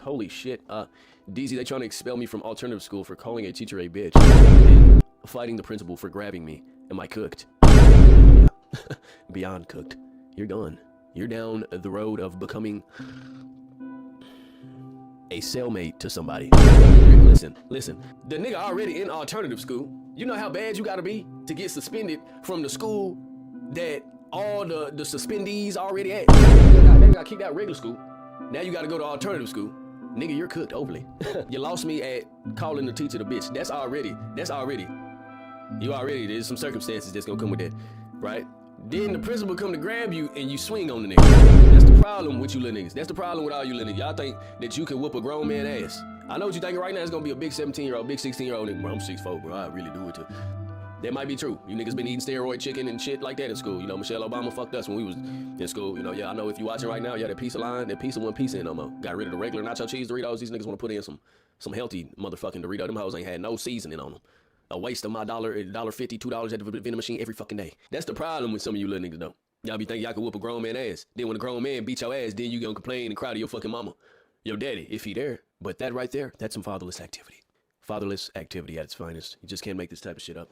Holy shit. DZ, they trying to expel me from alternative school for calling a teacher a bitch and fighting the principal for grabbing me. Am I cooked? Yeah. Beyond cooked. You're gone. You're down the road of becoming a cellmate to somebody. Listen. The nigga already in alternative school. You know how bad you gotta be to get suspended from the school that all the suspendees already at. They got kicked out of regular school. Now you gotta go to alternative school. Nigga, you're cooked overly. You lost me at calling the teacher the bitch. That's already. There's some circumstances that's gonna come with that, right? Then the principal come to grab you and you swing on the nigga. That's the problem with you little niggas. That's the problem with all you little niggas. Y'all think that you can whoop a grown man ass. I know what you're thinking right now. It's gonna be a big 17-year-old, big 16-year-old nigga. Bro, I'm 6'4", bro. I really do it too. That might be true. You niggas been eating steroid chicken and shit like that in school. You know, Michelle Obama fucked us when we was in school. You know, yeah, I know if you watching right now, yeah, that pizza line, that pizza wasn't pizza in no more. Got rid of the regular nacho cheese Doritos. These niggas want to put in some healthy motherfucking Dorito. Them hoes ain't had no seasoning on them. A waste of my $1.50, $2 at the vending machine every fucking day. That's the problem with some of you little niggas though. Y'all be thinking y'all can whoop a grown man ass. Then when a grown man beat your ass, then you gonna complain and cry to your fucking mama. Your daddy, if he there. But that right there, that's some fatherless activity. Fatherless activity at its finest. You just can't make this type of shit up.